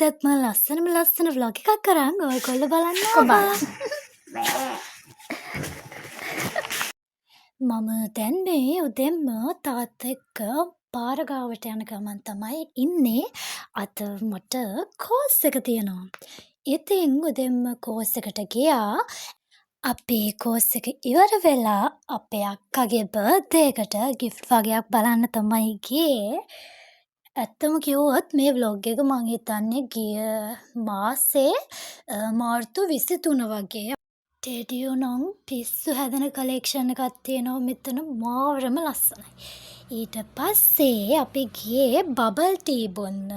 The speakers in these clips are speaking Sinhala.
අදත් මම ලස්සන vlog එකක් කරන් ඔයගොල්ලෝ බලන්න කොබා ආවා. මම දැන් මේ උදෙන්ම තාත්තා එක්ක පාර ගාවට යන ගමන් තමයි ඉන්නේ. අද මට කෝස් එක තියෙනවා. ඉතින් උදෙන්ම කෝස් එකට ගියා. අපේ කෝස් එක ඉවර වෙලා අපේ අක්කගේ බර්ත්ඩේ එකට gift වගේක් බලන්න තමයි ගියේ. ඇත්තම කිව්වොත් මේ vlog එක මං හිතන්නේ ගිය මාසේ මාර්තු 23 වගේ. ටෙඩියෝ නම් පිස්සු හැදෙන කලෙක්ෂන් එකක් තියෙනවා මෙතන මාවරම ලස්සනයි. ඊට පස්සේ අපි ගියේ බබල් ටී බොන්න.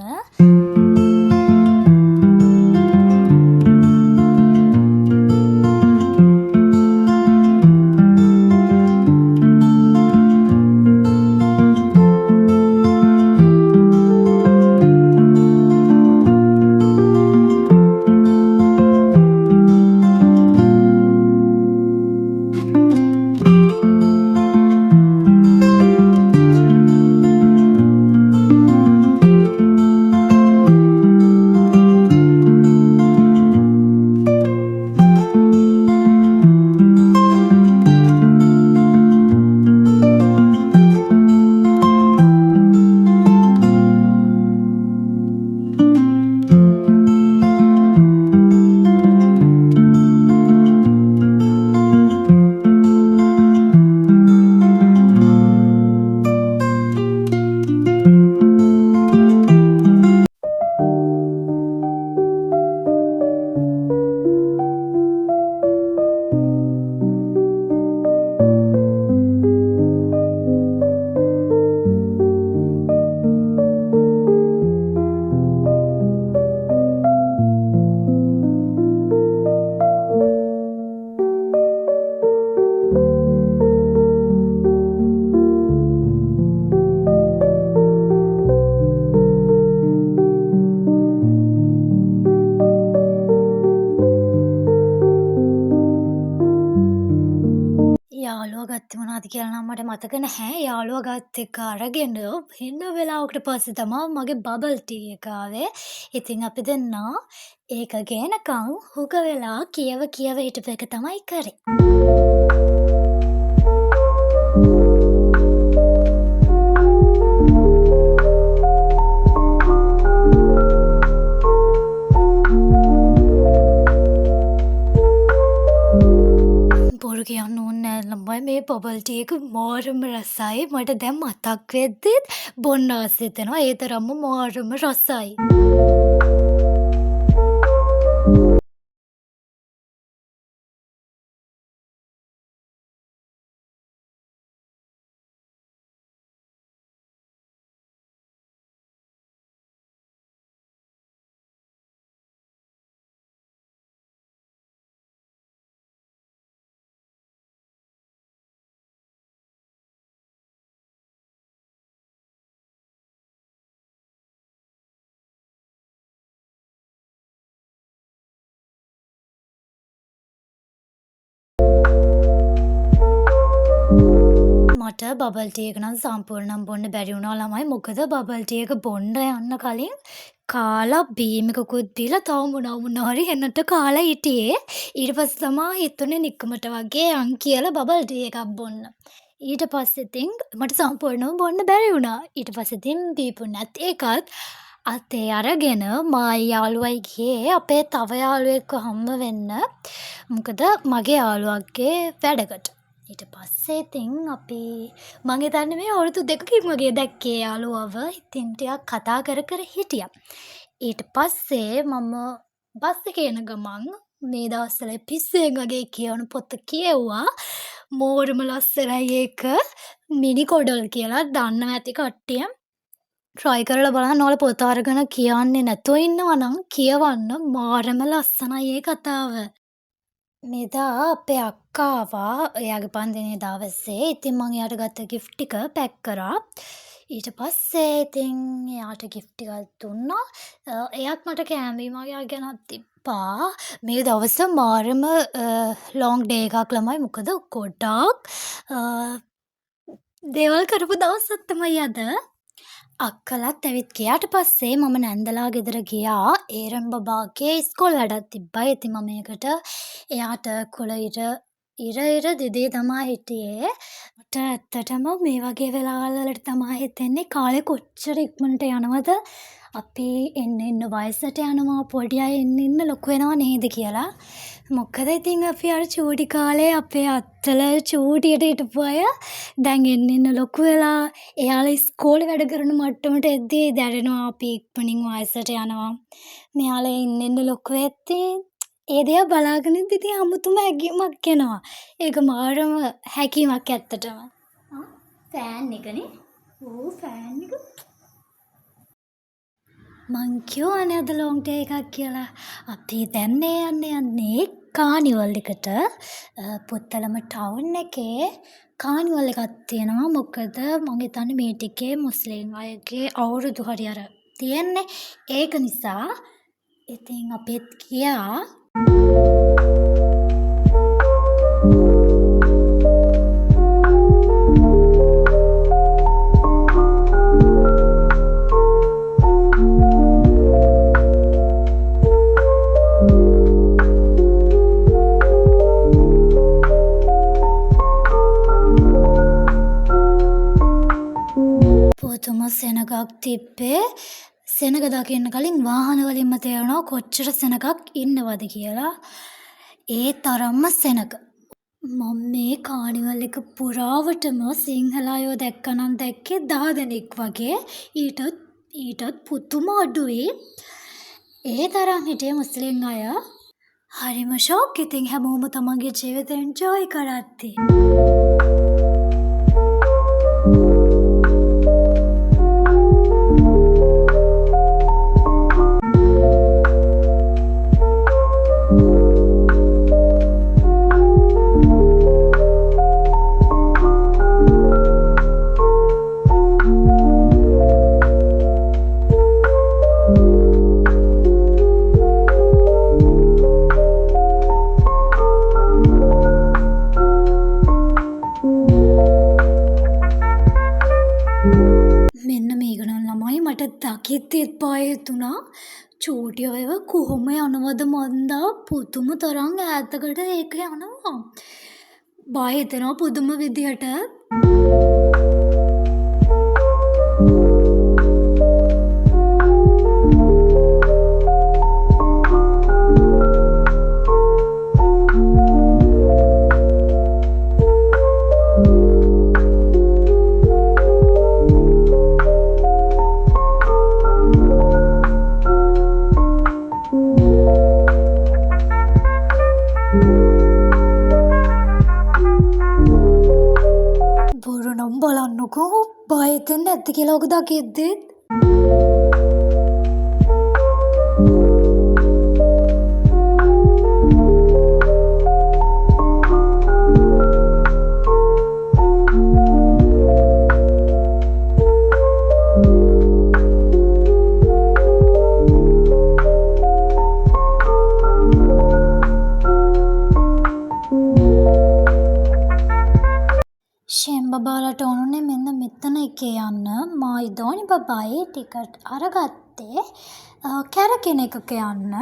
යාළුවා ගත්තේ මොනවද කියලා නම් මට මතක නැහැ. යාළුවා ගත්ත එක අරගෙන හෙන වෙලාවකට පස්සේ තමයි මගේ බබල් ටී එක ආවේ. ඉතින් අපි දෙන්නා ඒක ගේනකම් හුඟ වෙලා කියව හිටපු එක තමයි කරේ. බොරු කියන්න ඕනේ නෑ ළමයි මේ බබල් ටී එක මාරම රසයි. මට දැන් මතක් වෙද්දිත් බොන්න ආස හිතෙනවා. ඒ තරම්ම මාරම රසයි. මට බබල් ටී එක නම් සම්පූර්ණයෙන් බොන්න බැරි වුණා ළමයි. මොකද බබල් ටී එක බොන්න යන්න කලින් කාලා බීමකුත් දීලා තව මොනවා හරි එනට කාලා හිටියේ. ඊට පස්සේ තමයි හිතුනේ නිකමට වගේ යන් කියලා බබල් ටී එකක් බොන්න. ඊට පස්සේ ඉතින් මට සම්පූර්ණයෙන්ම බොන්න බැරි වුණා. ඊට පස්සේ ඉතින් දීපු නැත් ඒකත් අතේ අරගෙන මායි යාළුවයි ගියේ අපේ තව යාළුවෙක්ව හම්බ වෙන්න. මොකද මගේ යාළුවගේ වැඩකට. ඊට පස්සේ ඉතින් අපි මං හිතන්නේ මේ අවුරුදු 2කින් වගේ දැක්කේ යාළුවව. ඉතින් ටිකක් කතා කර හිටියා. ඊට පස්සේ මම බස් එකේ යන ගමන් මේ දවස්වල පිස්සෙන් වගේ කියවන පොත කියෙව්වා. මෝරම ලස්සනයි ඒක. මිනි කොඩල් කියලා දන්නවා ඇති කට්ටිය. try කරලා බලන්න. ඔයාලා පොත අරගෙන කියන්නේ නැතුව ඉන්නවා නම් කියවන්න. මාරම ලස්සනයි ඒ කතාව. මෙදා අපේ අක්කා ආවා එයාගේ පන්දිනේ දවසේ. ඉතින් මං එයාට ගත්ත gift ටික පැක් කරා. ඊට පස්සේ ඉතින් එයාට gift ටිකක් දුන්නා. එයාත් මට කෑම බීම වගේ ගෙනත් තිබ්බා. මේ දවස මාරම long day එකක් ළමයි. මොකද ගොඩාක් දේවල් කරපු දවසක් තමයි අද. අක්කලත් ඇවිත් ගියාට පස්සේ මම නැන්දලා ගෙදර ගියා. ඒරන් බබාගේ ඉස්කෝල වැඩක් තිබ්බයි. ඉතින් මම ඒකට එයාට කුල ඉර දිදී තමා හිටියේ. මට ඇත්තටම මේ වගේ වෙලාවල් වලට තමා හිතෙන්නේ කාලේ කොච්චර ඉක්මනට යනවද? අපි එන්න වයසට යනවා, පොඩි අය එන්න ලොකු වෙනව නේද කියලා. මොකද ඉතින් අපි අර චූටි කාලේ අපේ අත්තල චූටියට හිටපු අය දැන් එන්න ලොකු වෙලා එයාලා ඉස්කෝලේ වැඩ කරන මට්ටමට එද්දී දැනෙනවා අපි ඉක්මනින් වයසට යනවා. මෙයාලා එන්න ලොකු වෙද්දී ඒ දේ බලාගෙන ඉඳිදී අමුතුම හැඟීමක් එනවා. ඒක මාරම හැකියාවක් ඇත්තටම. ෆෑන් එකනේ. ඕ ෆෑන් එක. මං කියවනේ අද ලොන්గ్ ඩේ එකක් කියලා. අපි දැන් යන්නේ කානිවල් එකට. පුත්තලම ටවුන් එකේ කානිවල් එකක් තියෙනවා. මොකද මං හිතන්නේ මේ ටිකේ මුස්ලිම් අයගේ අවුරුදු හරි අර තියෙන්නේ. ඒක නිසා ඉතින් අපිත් ගියා. පුදුම සෙනගක් තිබ්බේ. සෙනග දකින්න කලින් වාහන වලින්ම තේරෙනවා කොච්චර සෙනගක් ඉන්නවද කියලා. ඒ තරම්ම සෙනග. මම මේ කානිවල් එක පුරාවටම සිංහල අයව දැක්කනම් දැක්කේ 10 දෙනෙක් වගේ. ඊටත් පුදුම අඩුයි. ඒ තරම් හිටියේ මුස්ලිම් අය. හරිම ෂොක්. ඉතින් හැමෝම තමන්ගේ ජීවිතය එන්ජොයි කරද්දි. දකිද්දිත් බය හිතුණා. චූටි අයව කොහොම යනවද මන්දා පුදුම තරම් ඈතකට ඒක යනවා. බය හිතෙනවා පුදුම විදියට. බලන්නකෝ බය හිතෙන්නේ නැද්ද කියලා ඔක දකිද්දිත්. බබාලට ඕනුනේ මෙන්න මෙතන එකේ යන්න. මායි දෝනි බබායි ටිකට් අරගත්තේ කැරකෙන එකක යන්න.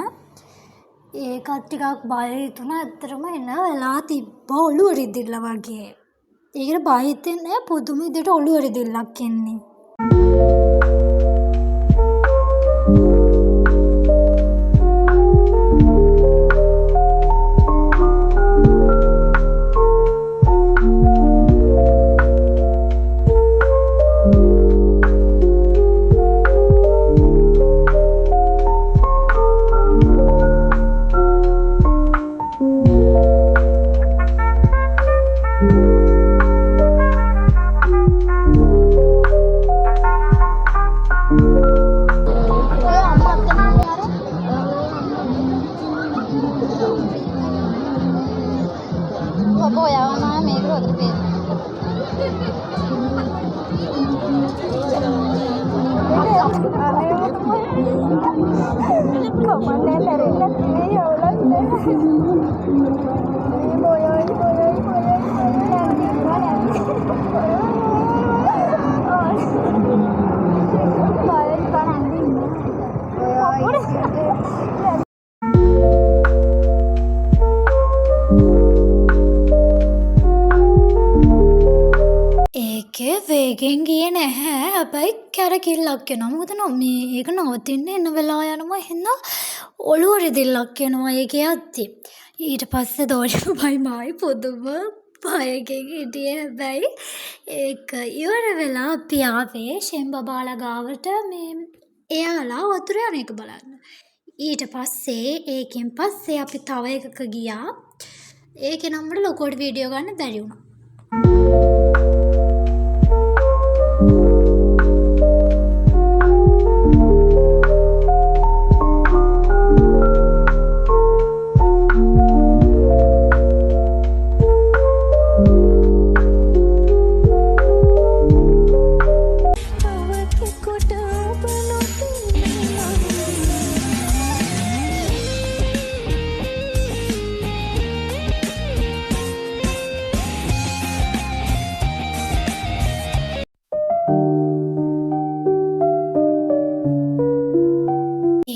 ඒකත් ටිකක් බය හිතුණා. ඇත්තටම එන වෙලා තිබ්බ ඔළුව රිදිල්ල වගේ. ඒකට බය හිතෙන්නේ පුදුම විදිහට ඔළුව රිදිල්ලක් එන්නේ. ඒකේ වේගෙන් ගියේ නැහැ. හැබැයි කැරකිල්ලක් එනවා. මොකද ඒක නවතින්න එන වෙලා යනවා. එහෙනම් ඔළුව රිදිල්ලක් එනවා ඒකේ යද්දි. ඊට පස්සේ දෝෂිමයි මායි පුදුම බයකින් හිටියේ. හැබැයි ඒක ඉවර වෙලා අපි ආවේ ෂෙම්බබාලා ගාවට එයාලා වතුර යන එක බලන්න. ඊට පස්සේ ඒකෙන් පස්සේ අපි තව එකක ගියා. ඒකේ නම් මට ලොකුවට වීඩියෝ ගන්න බැරි වුණා.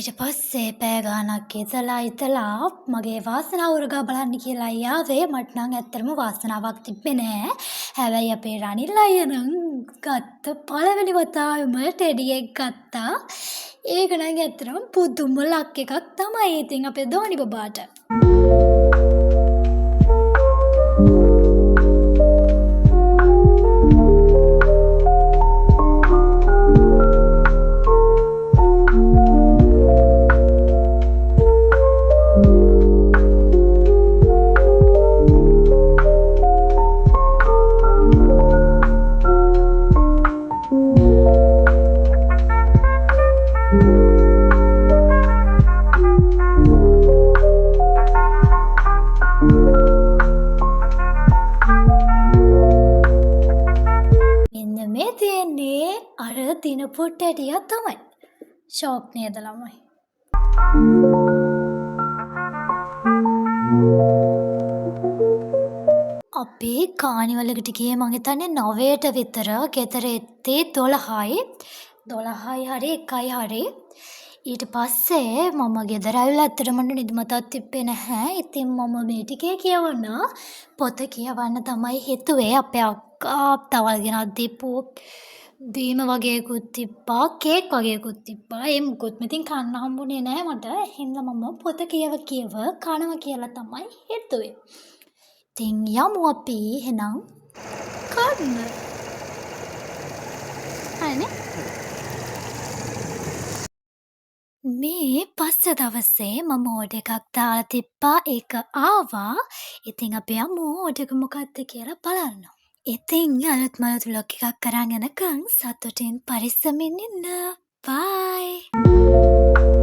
ඊට පස්සේ පැය ගාණක් ඉතලා මගේ වාසනාව උරගා බලන්න කියලා ආවේ. මට නම් ඇත්තටම වාසනාවක් තිබ්බේ නෑ. හැබැයි අපේ රනිල් අයියා නම් ගත්ත පළවෙනි වතාවෙම ටෙඩි එක ගත්තා. ඒක නම් ඇත්තටම පුදුම ලක් එකක් තමයි. ඉතින් අපේ ධෝනි බබාට අර දිනපු ටෙඩිය තමයි. ෂෝක් නේද ළමයි? අපි කානිවලකට ගියේ මං හිතන්නේ 9ට විතර. ගෙදර එත්තේ 12යි. 12යි හරි 1යි හරි. ඊට පස්සේ මම ගෙදර ඇවිල්ලා ඇත්තටම මට නිදිමතක් තිබ්බේ නැහැ. ඉතින් මම මේ ටිකේ කියවන්න පොත කියවන්න තමයි හිතුවේ. අපේ අක්කා තවල් ගෙනත් දීපු බීම වගේකුත් තිබ්බා, කේක් වගේකුත් තිබ්බා. ඒ මුකුත්ම ඉතින් කන්න හම්බුනේ නැහැ මට. හින්දා මම පොත කියව කනවා කියලා තමයි හිතුවේ. ඉතින් යමු අපි එහෙනම් කන්න. හරිනේ? මේ පස්සේ දවසේ මම ඕඩර් එකක් දාලා තිබ්බා. ඒක ආවා. ඉතින් අපි යමු ඕඩර් එක මොකක්ද කියලා බලන්න. ඉතින් අලුත් මලුත් vlog එකක් අරන් යනකම් සතුටින් පරිස්සමින් ඉන්න. බයි.